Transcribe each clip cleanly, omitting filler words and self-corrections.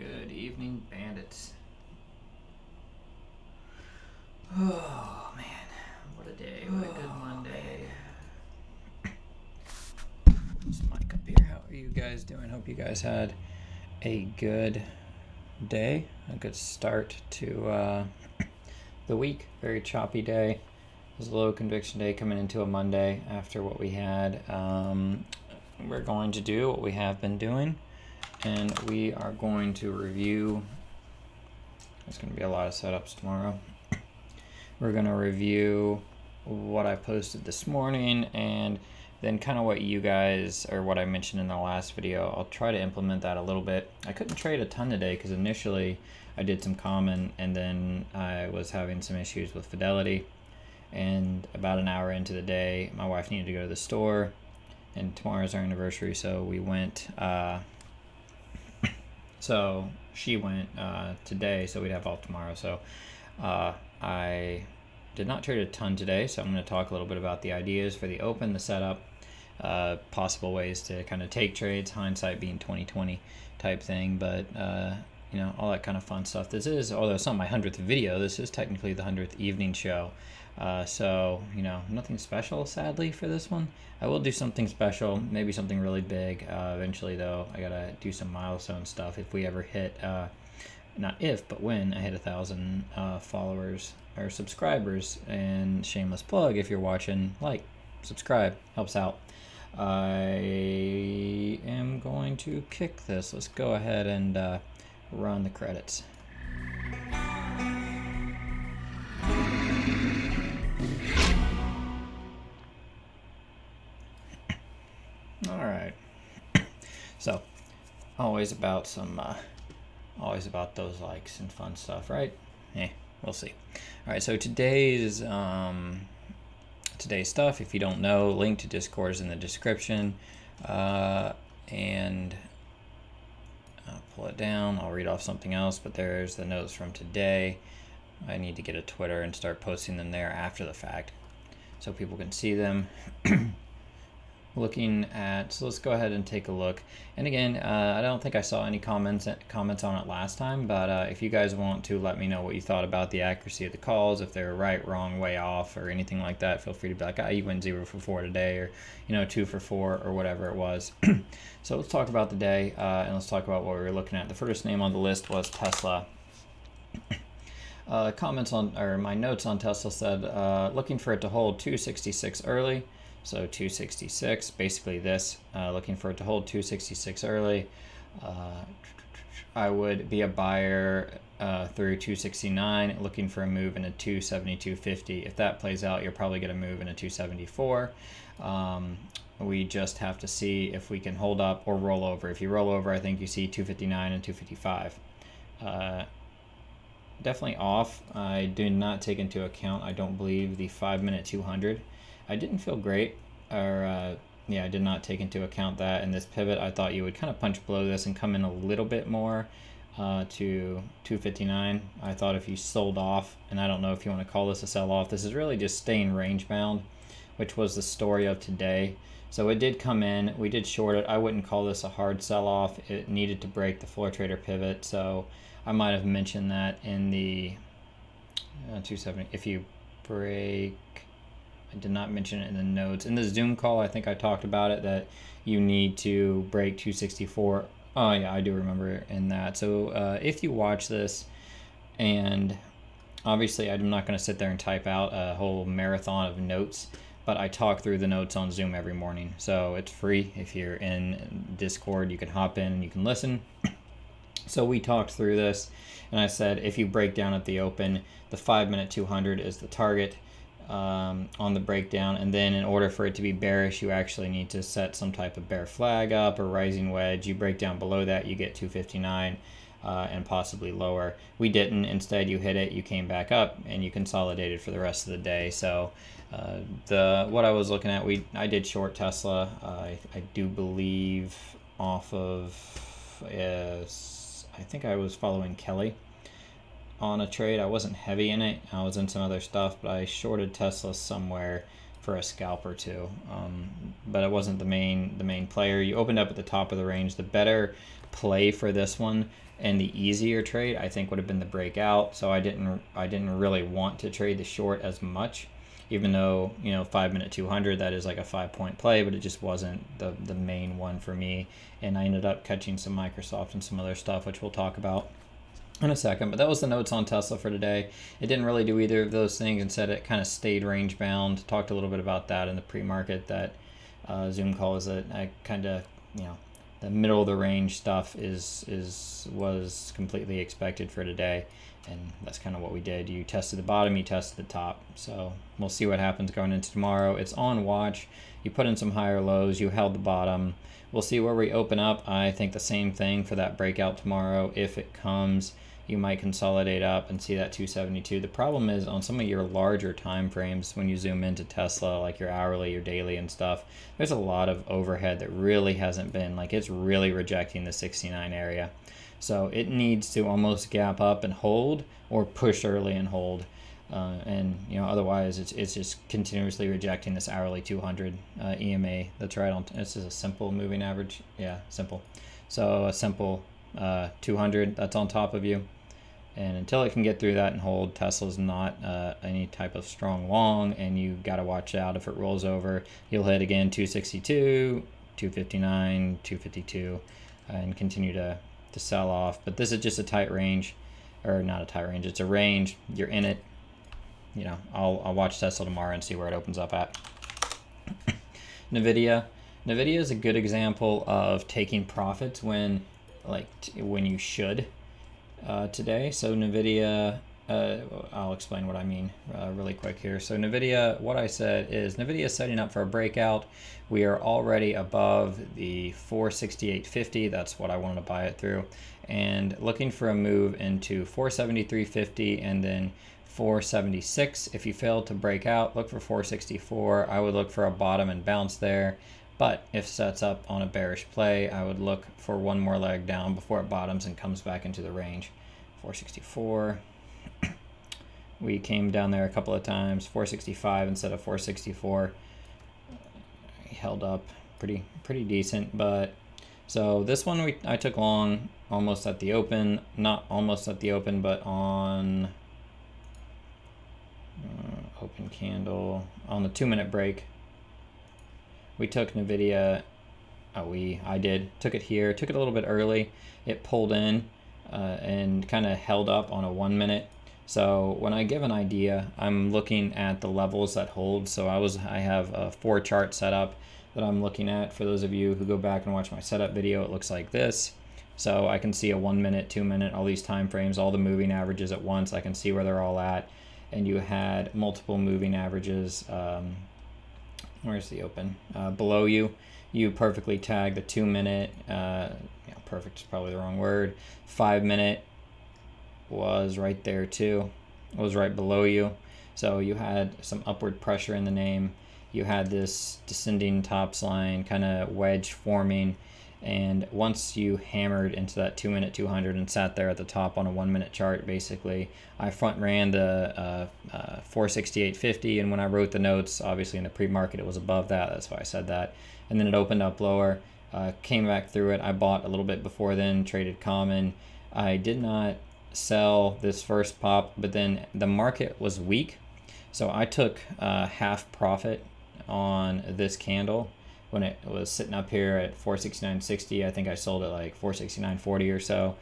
Good evening, bandits. Oh man, what a day, what a good Monday. Let's mic up here. How are you guys doing? Hope you guys had a good day, a good start to the week. Very choppy day. It was a low conviction day coming into a Monday after what we had. We're going to do what we have been doing, and we are going to review. There's going to be a lot of setups tomorrow. We're going to review what I posted this morning and then kind of what you guys, or what I mentioned in the last video. I'll try to implement that a little bit. I couldn't trade a ton today because initially I did some common and then I was having some issues with Fidelity. And about an hour into the day, my wife needed to go to the store, and tomorrow's our anniversary, so we went. So she went today, so we'd have off tomorrow. So I did not trade a ton today, so I'm going to talk a little bit about the ideas for the open, the setup, possible ways to kind of take trades, hindsight being 2020 type thing, but you know, all that kind of fun stuff. This is, although it's not my 100th video, this is technically the 100th evening show. So, you know, nothing special, sadly, for this one. I will do something special, maybe something really big. Eventually, though, I gotta do some milestone stuff. If we ever hit, not if, but when I hit 1,000 followers or subscribers, and shameless plug, if you're watching, like, subscribe, helps out. I am going to kick this. Let's go ahead and run the credits. All right. So, always about those likes and fun stuff, right? We'll see. All right. So today's stuff, if you don't know, link to Discord is in the description, and I'll pull it down. I'll read off something else, but there's the notes from today. I need to get a Twitter and start posting them there after the fact, so people can see them. Looking at, so let's go ahead and take a look. And again, I don't think I saw any comments on it last time, but if you guys want to let me know what you thought about the accuracy of the calls, if they were right, wrong, way off, or anything like that, feel free to be like, you went 0 for 4 today, or 2 for 4, or whatever it was. So let's talk about the day, and let's talk about what we were looking at. The first name on the list was Tesla. Comments on, or my notes on Tesla said, looking for it to hold 266 early. So 266, basically this, looking for it to hold 266 early. I would be a buyer through 269, looking for a move in a 272.50. If that plays out, you're probably going to move in a 274. We just have to see if we can hold up or roll over. If you roll over, I think you see 259 and 255. Definitely off. I did not take into account, I don't believe, the 5-minute 200. I didn't feel great, or I did not take into account that in this pivot. I thought you would kind of punch below this and come in a little bit more to 259. I thought if you sold off, and I don't know if you want to call this a sell-off, this is really just staying range bound, which was the story of today. So it did come in, we did short it. I wouldn't call this a hard sell-off. It needed to break the floor trader pivot, so I might have mentioned that in the 270. If you break, I did not mention it in the notes. In the Zoom call, I think I talked about it, that you need to break 264. Oh yeah, I do remember in that. So if you watch this, and obviously I'm not going to sit there and type out a whole marathon of notes, but I talk through the notes on Zoom every morning. So it's free. If you're in Discord, you can hop in and you can listen. So we talked through this, and I said if you break down at the open, the 5-minute 200 is the target on the breakdown, and then in order for it to be bearish, you actually need to set some type of bear flag up or rising wedge. You break down below that, you get 259 and possibly lower. We didn't. Instead, you hit it, you came back up, and you consolidated for the rest of the day. So what I was looking at, I did short Tesla. I do believe off of, I think I was following Kelly on a trade. I wasn't heavy in it. I was in some other stuff, but I shorted Tesla somewhere for a scalp or two, but it wasn't the main player. You opened up at the top of the range. The better play for this one and the easier trade, I think, would have been the breakout. So I didn't really want to trade the short as much, even though 5 minute 200, that is like a 5-point play, but it just wasn't the main one for me. And I ended up catching some Microsoft and some other stuff, which we'll talk about in a second. But that was the notes on Tesla for today. It didn't really do either of those things. Instead, it kind of stayed range bound. Talked a little bit about that in the pre-market, that Zoom calls it. I kind of, the middle of the range stuff was completely expected for today, and that's kind of what we did. You tested the bottom, you tested the top. So we'll see what happens going into tomorrow. It's on watch. You put in some higher lows, you held the bottom. We'll see where we open up. I think the same thing for that breakout tomorrow. If it comes, you might consolidate up and see that 272. The problem is on some of your larger time frames, when you zoom into Tesla, like your hourly, your daily and stuff, there's a lot of overhead that really hasn't been, like, it's really rejecting the 69 area. So it needs to almost gap up and hold, or push early and hold. Otherwise it's just continuously rejecting this hourly 200 EMA. That's right on. This is a simple moving average. Yeah, simple. So a simple 200 that's on top of you, and until it can get through that and hold, Tesla's not any type of strong long, and you got to watch out. If it rolls over, you'll hit again 262, 259, 252, and continue to sell off. But this is just a tight range, or not a tight range, it's a range. You're in it. I'll watch Tesla tomorrow and see where it opens up at. Nvidia is a good example of taking profits when you should today. So Nvidia, I'll explain what I mean really quick here. So Nvidia, what I said is Nvidia is setting up for a breakout. We are already above the 468.50. That's what I wanted to buy it through, and looking for a move into 473.50 and then 476. If you fail to break out, look for 464. I would look for a bottom and bounce there. But if sets up on a bearish play, I would look for one more leg down before it bottoms and comes back into the range. 464. We came down there a couple of times. 465 instead of 464. Held up pretty decent. But so this one I took long almost at the open. Not almost at the open, but on open candle on the 2-minute break. We took Nvidia. Took it here. Took it a little bit early. It pulled in and kind of held up on a 1-minute. So when I give an idea, I'm looking at the levels that hold. So I have a 4 chart setup that I'm looking at. For those of you who go back and watch my setup video, it looks like this. So I can see a 1-minute, 2-minute, all these time frames, all the moving averages at once. I can see where they're all at. And you had multiple moving averages. Where's the open? Below you. You perfectly tagged the 2-minute. Perfect is probably the wrong word. 5-minute was right there too. It was right below you. So you had some upward pressure in the name. You had this descending tops line kind of wedge forming. And once you hammered into that 2-minute 200 and sat there at the top on a 1-minute chart, basically, I front ran the 468.50. And when I wrote the notes, obviously in the pre-market, it was above that. That's why I said that. And then it opened up lower, came back through it. I bought a little bit before then, traded common. I did not sell this first pop, but then the market was weak. So I took half profit on this candle. When it was sitting up here at 469.60, I think I sold it like 469.40 or so,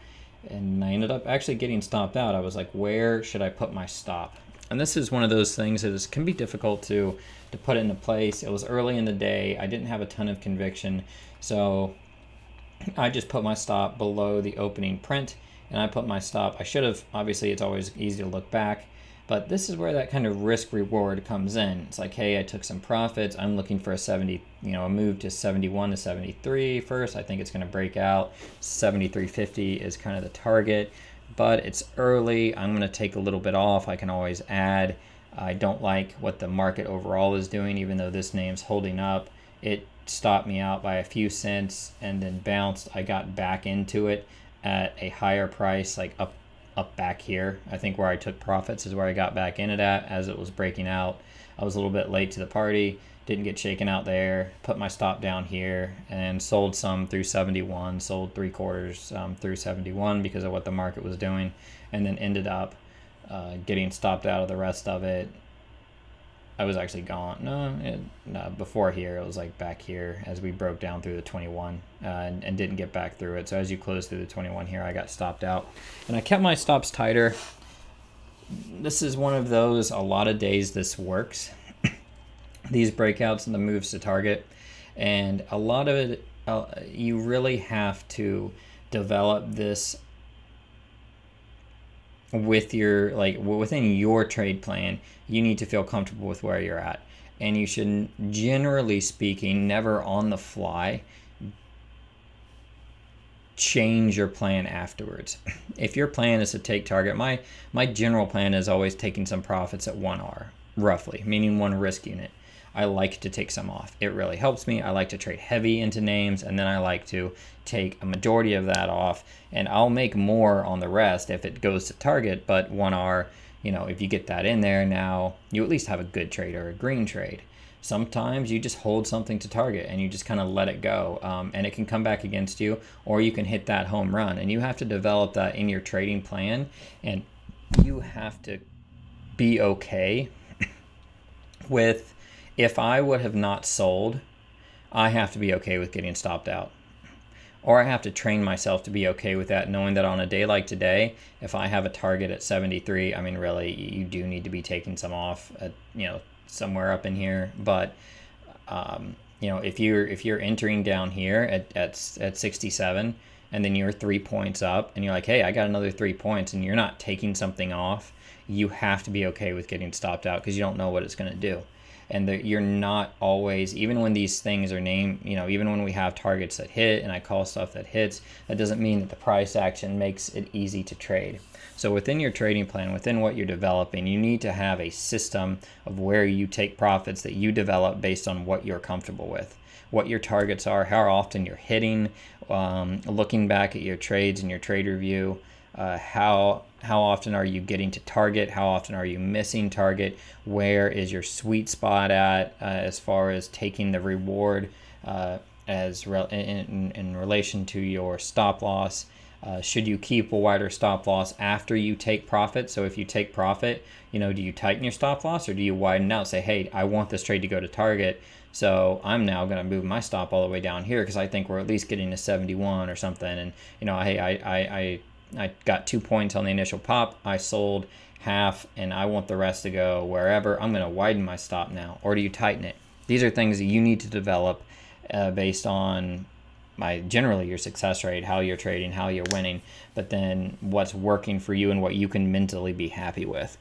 and I ended up actually getting stopped out. I was like, where should I put my stop? And this is one of those things that can be difficult to put into place. It was early in the day. I didn't have a ton of conviction, so I just put my stop below the opening print, and I put my stop. I should have, obviously it's always easy to look back, but this is where that kind of risk reward comes in. It's like, hey, I took some profits. I'm looking for a move to 71 to 73 first. I think it's going to break out. 73.50 is kind of the target, but it's early. I'm going to take a little bit off. I can always add. I don't like what the market overall is doing, even though this name's holding up. It stopped me out by a few cents and then bounced. I got back into it at a higher price, like up up back here. I think where I took profits is where I got back in it at as it was breaking out. I was a little bit late to the party, didn't get shaken out there, put my stop down here and sold some through 71, sold 3/4 through 71 because of what the market was doing, and then ended up getting stopped out of the rest of it. I was actually gone. No, before here, it was like back here as we broke down through the 21 and didn't get back through it. So as you close through the 21 here, I got stopped out. And I kept my stops tighter. This is one of those, a lot of days this works. These breakouts and the moves to target. And a lot of it, you really have to develop this with your, like, within your trade plan. You need to feel comfortable with where you're at, and you should, generally speaking, never on the fly change your plan afterwards. If your plan is to take target, my general plan is always taking some profits at 1R, roughly, meaning one risk unit. I like to take some off. It really helps me. I like to trade heavy into names, and then I like to take a majority of that off, and I'll make more on the rest if it goes to target. But 1R, if you get that in there, now you at least have a good trade or a green trade. Sometimes you just hold something to target and you just kind of let it go, and it can come back against you, or you can hit that home run. And you have to develop that in your trading plan, and you have to be okay with, if I would have not sold, I have to be okay with getting stopped out. Or I have to train myself to be okay with that, knowing that on a day like today, if I have a target at 73, I mean, really, you do need to be taking some off at, somewhere up in here. But, if you're entering down here at 67, and then you're 3 points up, and you're like, hey, I got another 3 points, and you're not taking something off, you have to be okay with getting stopped out, because you don't know what it's going to do. And you're not always, even when these things are named, even when we have targets that hit and I call stuff that hits, that doesn't mean that the price action makes it easy to trade. So within your trading plan, within what you're developing, you need to have a system of where you take profits that you develop based on what you're comfortable with, what your targets are, how often you're hitting, looking back at your trades and your trade review, how often are you getting to target, how often are you missing target, where is your sweet spot at as far as taking the reward in relation to your stop loss. Should you keep a wider stop loss after you take profit? So if you take profit, do you tighten your stop loss, or do you widen out, say, hey, I want this trade to go to target, so I'm now going to move my stop all the way down here because I think we're at least getting to 71 or something. And hey, I got 2 points on the initial pop, I sold half, and I want the rest to go wherever. I'm going to widen my stop now. Or do you tighten it? These are things that you need to develop based on generally your success rate, how you're trading, how you're winning, but then what's working for you and what you can mentally be happy with.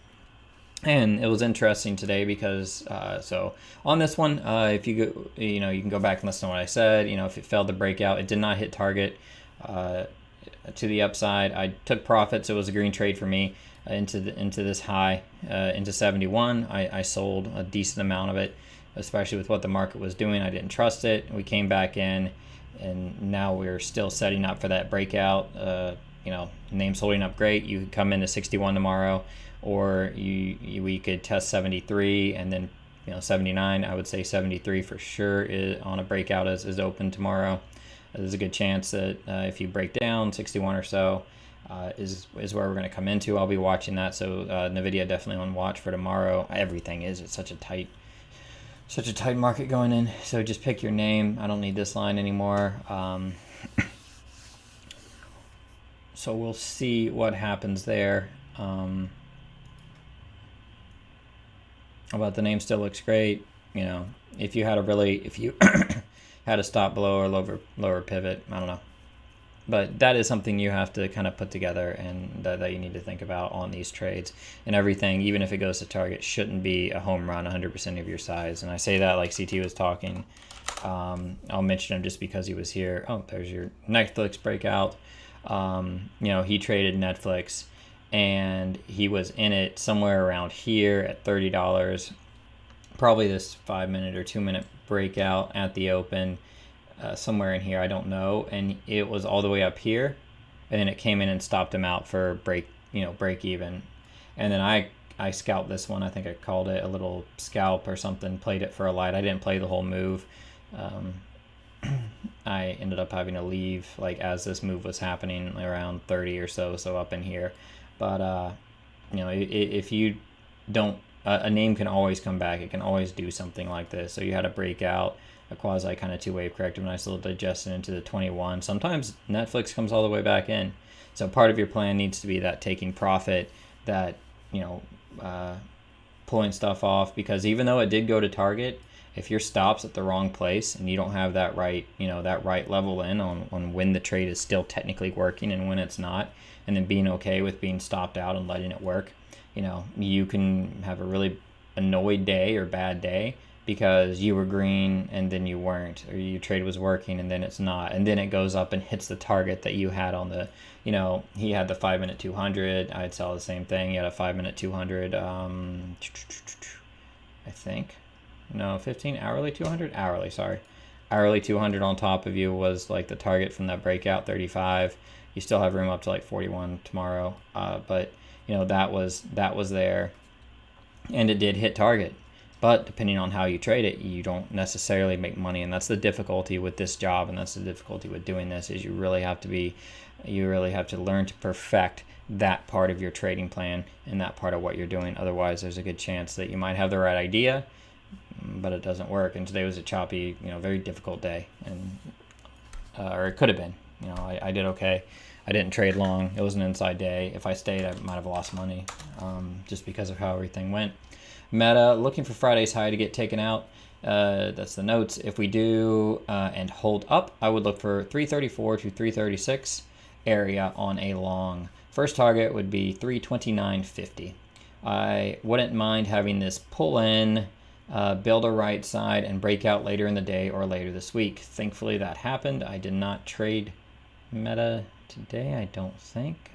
And it was interesting today because so on this one, if you go, you can go back and listen to what I said. If it failed to break out, it did not hit target to the upside. I took profits. It was a green trade for me into this high, into 71. I sold a decent amount of it, especially with what the market was doing. I didn't trust it. We came back in, and now we're still setting up for that breakout. Name's holding up great. You could come into 61 tomorrow, or we could test 73 and then 79. I would say 73 for sure on a breakout is open tomorrow. There's a good chance that if you break down 61 or so is where we're going to come into. I'll be watching that, so NVIDIA definitely on watch for tomorrow. Everything is. It's such a tight market going in. So just pick your name. I don't need this line anymore. So we'll see what happens there. But the name still looks great. If you had a stop below or lower pivot, I don't know. But that is something you have to kind of put together, and that you need to think about on these trades. And everything, even if it goes to target, shouldn't be a home run 100% of your size. And I say that like CT was talking. I'll mention him just because he was here. Oh, there's your Netflix breakout. He traded Netflix, and he was in it somewhere around here at $30. Probably this 5-minute or 2-minute breakout at the open, somewhere in here, I don't know. And it was all the way up here, and then it came in and stopped him out for break even. And then I scalped this one. I think I called it a little scalp or something, played it for a light. I didn't play the whole move. I ended up having to leave like as this move was happening around 30 or so up in here. But if you don't, a name can always come back. It can always do something like this. So you had a breakout, a quasi kind of two-wave corrective, nice little digestion into the 21. Sometimes Netflix comes all the way back in. So part of your plan needs to be that taking profit, that pulling stuff off, because even though it did go to target, if your stop's at the wrong place and you don't have that right level in on when the trade is still technically working and when it's not, and then being okay with being stopped out and letting it work, you can have a really annoyed day or bad day because you were green and then you weren't, or your trade was working and then it's not, and then it goes up and hits the target that you had on the, he had the 5 minute 200. I'd sell the same thing. He had a 5 minute 200. I think. No, 15 hourly 200? Hourly 200 on top of you was like the target from that breakout, 35. You still have room up to like 41 tomorrow. But that was there, and it did hit target. But depending on how you trade it, you don't necessarily make money, and that's the difficulty with this job, and that's the difficulty with doing this, is you really have to learn to perfect that part of your trading plan and that part of what you're doing. Otherwise, there's a good chance that you might have the right idea, but it doesn't work. And today was a choppy, very difficult day, and or it could have been. I did okay. I didn't trade long. It was an inside day. If I stayed, I might have lost money, just because of how everything went. Meta, looking for Friday's high to get taken out. That's the notes. If we do and hold up, I would look for 334 to 336 area on a long. First target would be 329.50. I wouldn't mind having this pull in, build a right side, and break out later in the day or later this week. Thankfully, that happened. I did not trade Meta today, I don't think.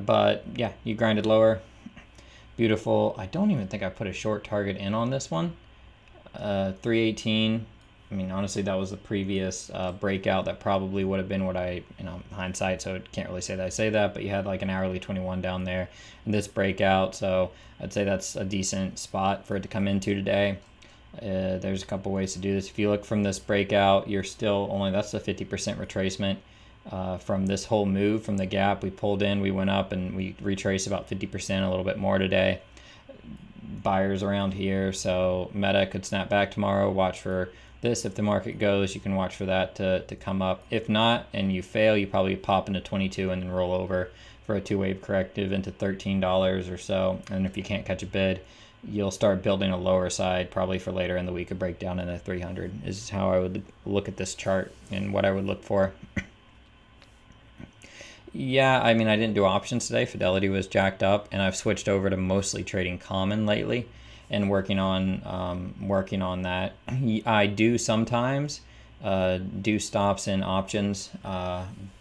But yeah, you grinded lower. Beautiful. I don't even think I put a short target in on this one. 318. I mean, honestly, that was the previous breakout. That probably would have been what I, hindsight, so I can't really say that I say that, but you had like an hourly 21 down there in this breakout. So I'd say that's a decent spot for it to come into today. There's a couple ways to do this. If you look from this breakout, you're still only, that's a 50% retracement. From this whole move, from the gap we pulled in, we went up and we retraced about 50%, a little bit more today. Buyers around here, so Meta could snap back tomorrow. Watch for this. If the market goes, you can watch for that to come up. If not, and you fail, you probably pop into 22 and then roll over for a two-wave corrective into $13 or so. And if you can't catch a bid, you'll start building a lower side probably for later in the week. A breakdown in the 300 is how I would look at this chart and what I would look for. Yeah, I mean, I didn't do options today. Fidelity was jacked up, and I've switched over to mostly trading common lately and working on that. I do sometimes do stops in options,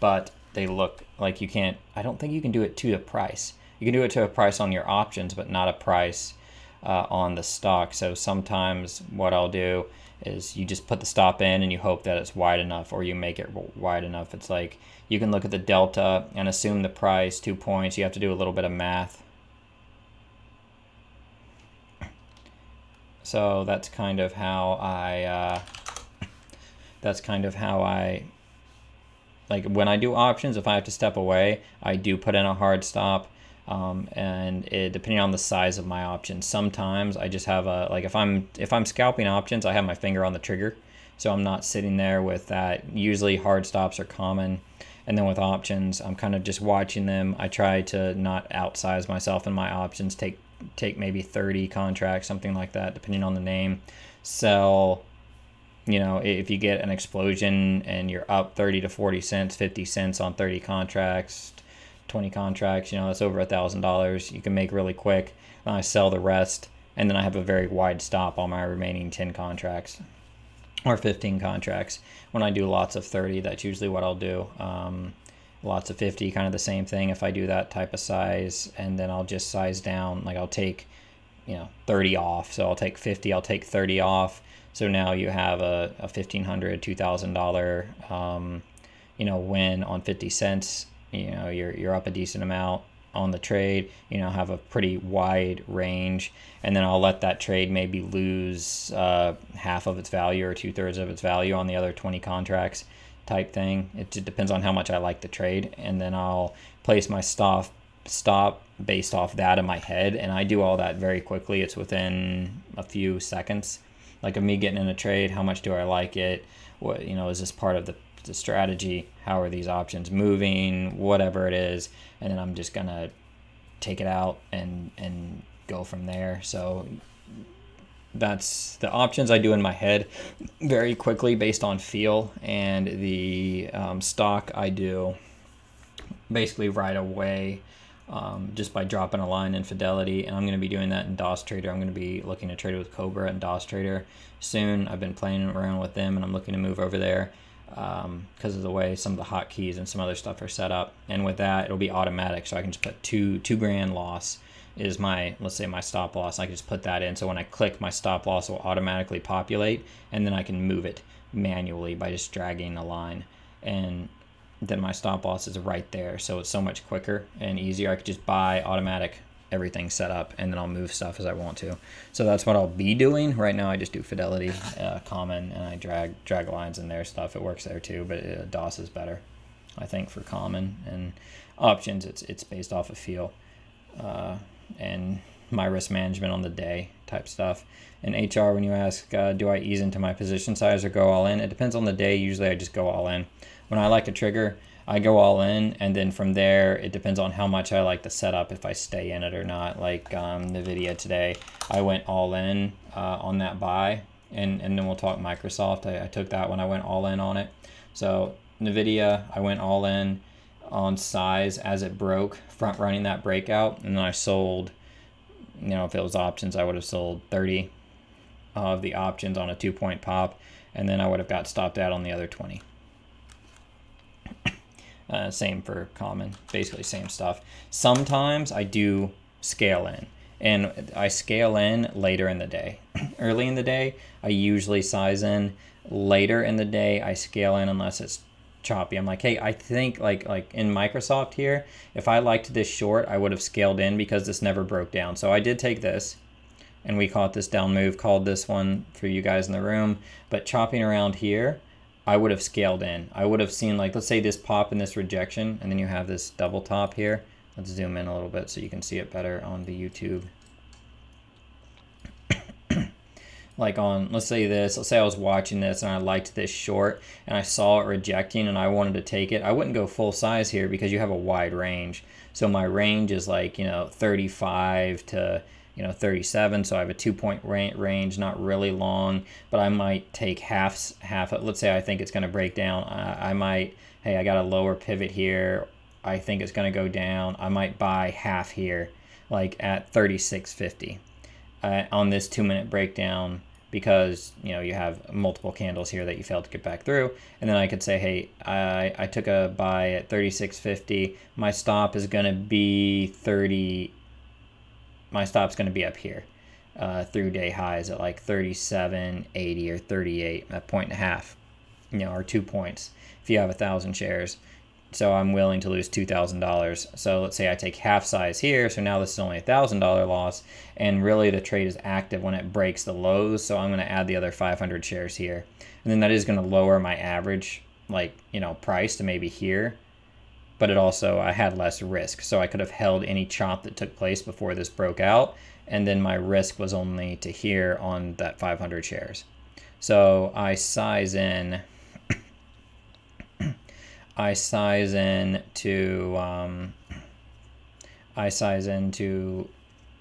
but they look like you can't. I don't think you can do it to a price. You can do it to a price on your options, but not a price on the stock. So sometimes what I'll do is you just put the stop in and you hope that it's wide enough, or you make it wide enough. It's like you can look at the delta and assume the price 2 points. You have to do a little bit of math. So that's kind of how I like when I do options. If I have to step away, I do put in a hard stop. And depending on the size of my options, sometimes I just have a, like if I'm scalping options, I have my finger on the trigger, so I'm not sitting there with that. Usually hard stops are common, and then with options, I'm kind of just watching them. I try to not outsize myself in my options. Take maybe 30 contracts, something like that, depending on the name. Sell, if you get an explosion and you're up 30 to 40 cents, 50 cents on 30 contracts, 20 contracts, that's over $1,000 you can make really quick. And I sell the rest, and then I have a very wide stop on my remaining 10 contracts or 15 contracts. When I do lots of 30, that's usually what I'll do. Lots of 50, kind of the same thing if I do that type of size, and then I'll just size down. Like I'll take 30 off, so I'll take 50, I'll take 30 off, so now you have a $1,500, $2,000 win on 50 cents. you're up a decent amount on the trade, have a pretty wide range, and then I'll let that trade maybe lose half of its value or 2/3 of its value on the other 20 contracts type thing. It just depends on how much I like the trade, and then I'll place my stop based off that in my head, and I do all that very quickly. It's within a few seconds, like of me getting in a trade. How much do I like it? What, is this part of the strategy? How are these options moving? Whatever it is, and then I'm just gonna take it out and go from there. So that's the options I do in my head very quickly based on feel, and the stock I do basically right away, just by dropping a line in Fidelity. And I'm going to be doing that in DOS Trader. I'm going to be looking to trade with Cobra and DOS Trader soon. I've been playing around with them, and I'm looking to move over there because of the way some of the hotkeys and some other stuff are set up. And with that, it'll be automatic, so I can just put two grand loss is my, let's say, my stop loss. I can just put that in, so when I click, my stop loss will automatically populate, and then I can move it manually by just dragging a line, and then my stop loss is right there. So it's so much quicker and easier. I could just buy automatic, everything set up, and then I'll move stuff as I want to. So that's what I'll be doing right now. I just do Fidelity, Common, and I drag lines in their stuff. It works there too, but DOS is better, I think, for Common. And options, it's based off of feel and my risk management on the day type stuff. In HR, when you ask, do I ease into my position size or go all in? It depends on the day. Usually I just go all in. When I like a trigger, I go all in, and then from there, it depends on how much I like the setup, if I stay in it or not. Like NVIDIA today, I went all in on that buy, and then we'll talk Microsoft. I took that when I went all in on it. So NVIDIA, I went all in on size as it broke, front running that breakout, and then I sold, if it was options, I would have sold 30 of the options on a 2-point pop, and then I would have got stopped out on the other 20. Same for Common, basically same stuff. Sometimes I do scale in, and I scale in later in the day. Early in the day, I usually size in. Later in the day, I scale in unless it's choppy. I'm like, hey, I think like in Microsoft here, if I liked this short, I would have scaled in because this never broke down. So I did take this, and we caught this down move, called this one for you guys in the room, but chopping around here, I would have scaled in. I would have seen, like, let's say this pop and this rejection, and then you have this double top here. Let's zoom in a little bit so you can see it better on the YouTube. Like on, let's say I was watching this and I liked this short and I saw it rejecting and I wanted to take it. I wouldn't go full size here because you have a wide range. So my range is like, 35 to 37, so I have a 2-point range, not really long, but I might take half. Let's say I think it's going to break down. I might, hey, I got a lower pivot here. I think it's going to go down. I might buy half here, like at 36.50 on this 2-minute breakdown, because you have multiple candles here that you failed to get back through. And then I could say, hey, I took a buy at 36.50. My stop is going to be 30. My stop's going to be up here through day highs at like 37.80 or 38, a point and a half, or 2 points if you have 1,000 shares. So I'm willing to lose $2,000. So let's say I take half size here. So now this is only $1,000 loss. And really the trade is active when it breaks the lows. So I'm going to add the other 500 shares here. And then that is going to lower my average, price to maybe here. But it also, I had less risk. So I could have held any chop that took place before this broke out. And then my risk was only to here on that 500 shares. So I size in to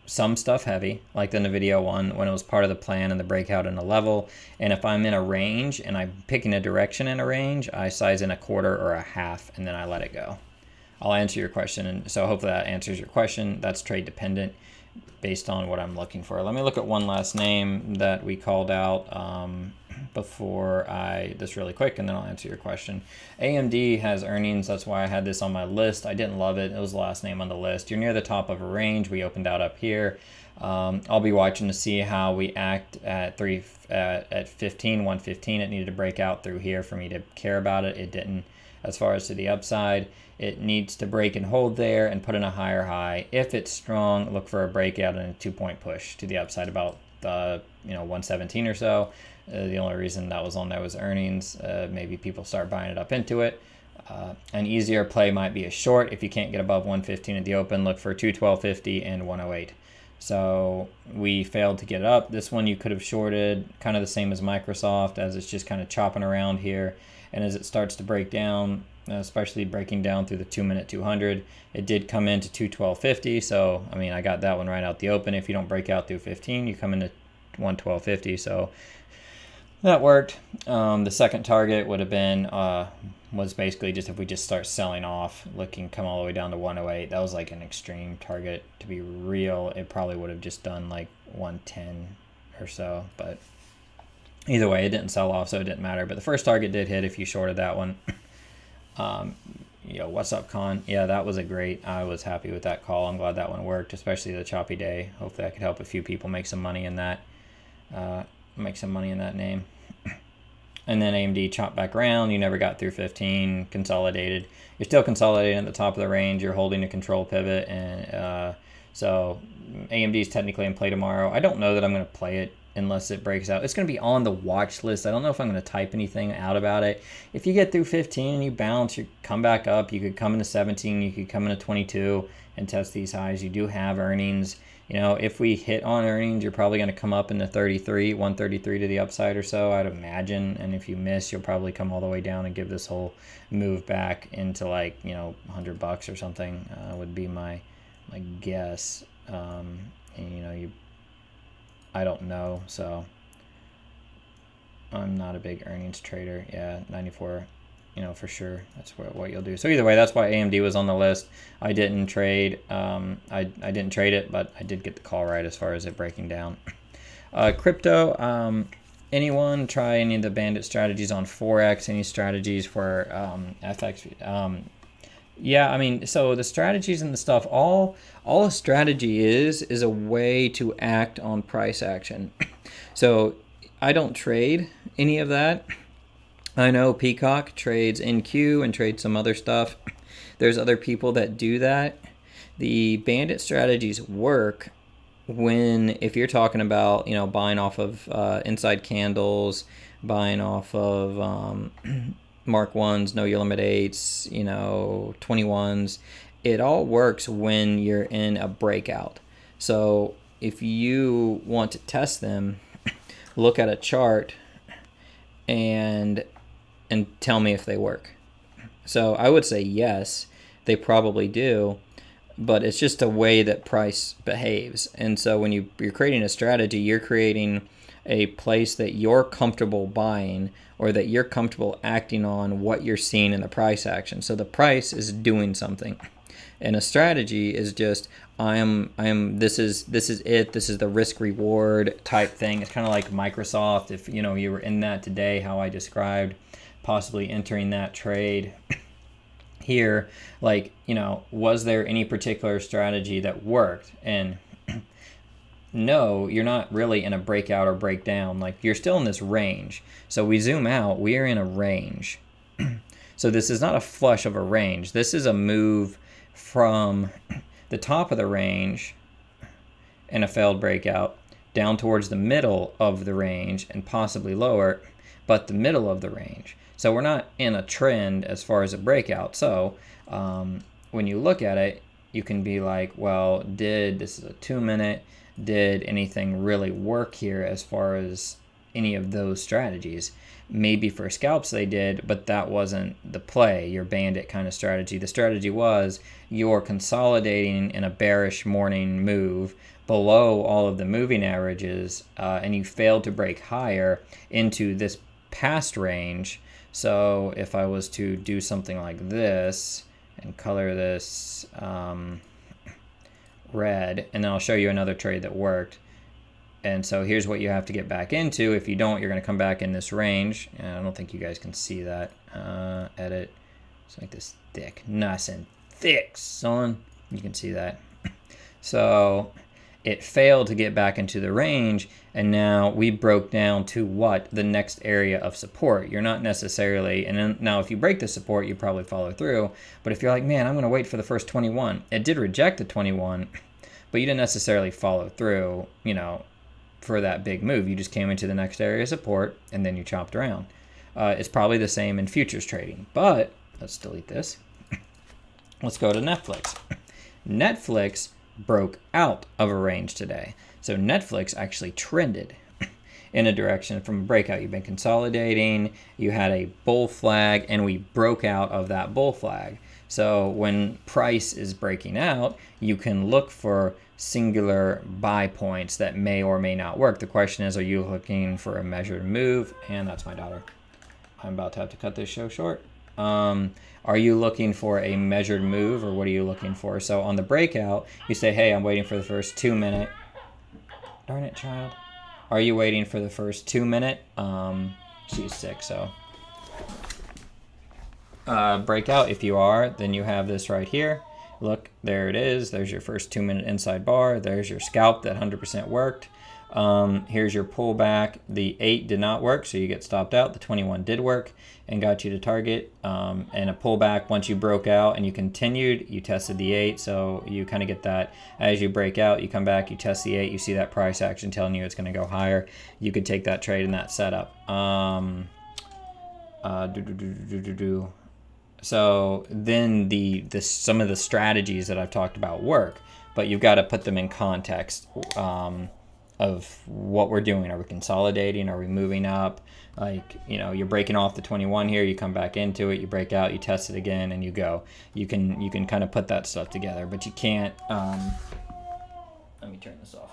some stuff heavy, like the NVIDIA one, when it was part of the plan and the breakout in a level. And if I'm in a range and I'm picking a direction in a range, I size in a quarter or a half, and then I let it go. I'll answer your question, and so hopefully that answers your question. That's trade dependent based on what I'm looking for. Let me look at one last name that we called out before this really quick, and then I'll answer your question. AMD has earnings. That's why I had this on my list. I didn't love it. It was the last name on the list. You're near the top of a range. We opened out up here. I'll be watching to see how we act at 115. It needed to break out through here for me to care about it. It didn't. as far as to the upside. It needs to break and hold there and put in a higher high. If it's strong, look for a breakout and a 2-point push to the upside about 117 or so. The only reason that was on there was earnings. Maybe people start buying it up into it. An easier play might be a short. If you can't get above 115 at the open, look for 212.50 and 108. So we failed to get it up. This one you could have shorted, kind of the same as Microsoft, as it's just kind of chopping around here. And as it starts to break down, especially breaking down through the 2-minute 200, it did come into 212.50. So, I mean, I got that one right out the open. If you don't break out through 15, you come into 112.50. So that worked. The second target would have been, was basically just if we just start selling off, come all the way down to 108. That was like an extreme target. To be real, it probably would have just done like 110 or so. But either way, it didn't sell off, so it didn't matter. But the first target did hit if you shorted that one. What's up, Con? Yeah, that was I was happy with that call. I'm glad that one worked, especially the choppy day. Hopefully I could help a few people make some money in that. Name. And then AMD chopped back around. You never got through 15, consolidated. You're still consolidating at the top of the range. You're holding a control pivot. And so AMD is technically in play tomorrow. I don't know that I'm going to play it unless it breaks out. It's going to be on the watch list. I don't know if I'm going to type anything out about it. If you get through 15 and you bounce, you come back up. You could come into 17. You could come into 22 and test these highs. You do have earnings. If we hit on earnings, you're probably going to come up into 133 to the upside or so, I'd imagine. And if you miss, you'll probably come all the way down and give this whole move back into like, $100 or something, would be my guess. I don't know. So I'm not a big earnings trader. Yeah, 94. For sure, that's what you'll do. So either way, that's why AMD was on the list. I didn't trade. I didn't trade it, but I did get the call right as far as it breaking down. Crypto. Anyone try any of the bandit strategies on Forex? Any strategies for FX? Yeah, I mean, so the strategies and the stuff, all a strategy is a way to act on price action. So I don't trade any of that. I know Peacock trades NQ and trades some other stuff. There's other people that do that. The bandit strategies work if you're talking about, buying off of inside candles, buying off of Mark 1s, no yield limit 8s, 21s. It all works when you're in a breakout. So if you want to test them, look at a chart and tell me if they work. So I would say yes, they probably do, but it's just a way that price behaves. And so when you're creating a strategy, you're creating a place that you're comfortable buying or that you're comfortable acting on what you're seeing in the price action. So the price is doing something. And a strategy is just this is it. This is the risk reward type thing. It's kind of like Microsoft. If you were in that today, how I described possibly entering that trade here, was there any particular strategy that worked? And no, you're not really in a breakout or breakdown. You're still in this range. So we zoom out, we are in a range. So this is not a flush of a range. This is a move from the top of the range and a failed breakout down towards the middle of the range and possibly lower, but the middle of the range. So we're not in a trend as far as a breakout. So when you look at it, you can be like, well, this is a 2-minute, did anything really work here as far as any of those strategies? Maybe for scalps they did, but that wasn't the play, your bandit kind of strategy. The strategy was you're consolidating in a bearish morning move below all of the moving averages, and you failed to break higher into this past range. So if I was to do something like this and color this red, and then I'll show you another trade that worked. And so here's what you have to get back into. If you don't, you're going to come back in this range. And I don't think you guys can see that. Edit. It's like this thick, nice and thick, son. You can see that. So it failed to get back into the range, and now we broke down to what? The next area of support. You're not necessarily, and then, now if you break the support, you probably follow through, but if you're like, man, I'm going to wait for the first 21, it did reject the 21, but you didn't necessarily follow through, for that big move. You just came into the next area of support, and then you chopped around. It's probably the same in futures trading, but let's delete this. Let's go to Netflix. Netflix broke out of a range today. So Netflix actually trended in a direction from a breakout. You've been consolidating, you had a bull flag, and we broke out of that bull flag. So when price is breaking out, you can look for singular buy points that may or may not work. The question is, are you looking for a measured move? And that's my daughter. I'm about to have to cut this show short. Are you looking for a measured move, or what are you looking for? So on the breakout, you say, hey, I'm waiting for the first 2 minute. Darn it, child. Are you waiting for the first 2 minute? She's sick, so. Breakout, if you are, then you have this right here. Look, there it is. There's your first 2 minute inside bar. There's your scalp that 100% worked. Here's your pullback. The 8 did not work, so you get stopped out. The 21 did work and got you to target. And a pullback, once you broke out and you continued, you tested the 8. So you kind of get that as you break out, you come back, you test the 8, you see that price action telling you it's going to go higher. You could take that trade in that setup. So then some of the strategies that I've talked about work, but you've got to put them in context of what we're doing. Are we consolidating? Are we moving up? Like, you're breaking off the 21 here, you come back into it, you break out, you test it again, and you go. You can kind of put that stuff together, but you can't. Let me turn this off.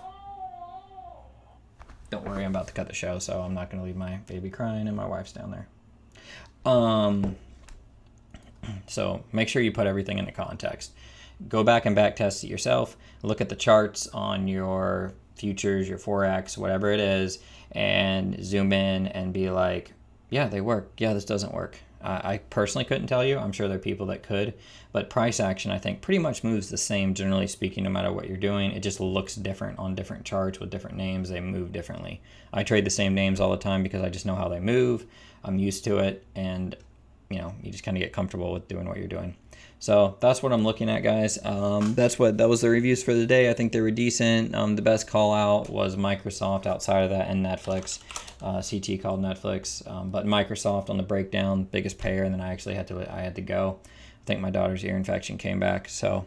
Don't worry, I'm about to cut the show, so I'm not going to leave my baby crying, and my wife's down there. So make sure you put everything into context. Go back and back test it yourself. Look at the charts on your futures, your Forex, whatever it is, and zoom in and be like, yeah, they work. Yeah, this doesn't work. I personally couldn't tell you. I'm sure there are people that could, but price action, I think, pretty much moves the same, generally speaking, no matter what you're doing. It just looks different on different charts with different names. They move differently. I trade the same names all the time because I just know how they move. I'm used to it, and you just kind of get comfortable with doing what you're doing. So that's what I'm looking at, guys. That was the reviews for the day. I think they were decent. The best call out was Microsoft outside of that, and Netflix. CT called Netflix, but Microsoft on the breakdown, biggest payer, and then I had to go. I think my daughter's ear infection came back, so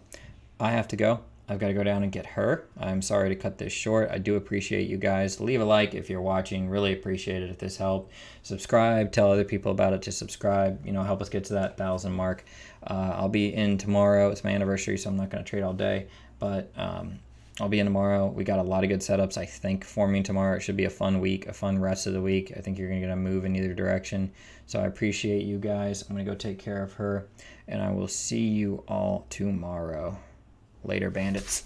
I have to go. I've got to go down and get her. I'm sorry to cut this short. I do appreciate you guys. Leave a like if you're watching. Really appreciate it if this helped. Subscribe. Tell other people about it to subscribe. Help us get to that 1,000 mark. I'll be in tomorrow. It's my anniversary, so I'm not going to trade all day. But I'll be in tomorrow. We got a lot of good setups, I think, forming tomorrow. It should be a fun week, a fun rest of the week. I think you're going to get a move in either direction. So I appreciate you guys. I'm going to go take care of her, and I will see you all tomorrow. Later, bandits.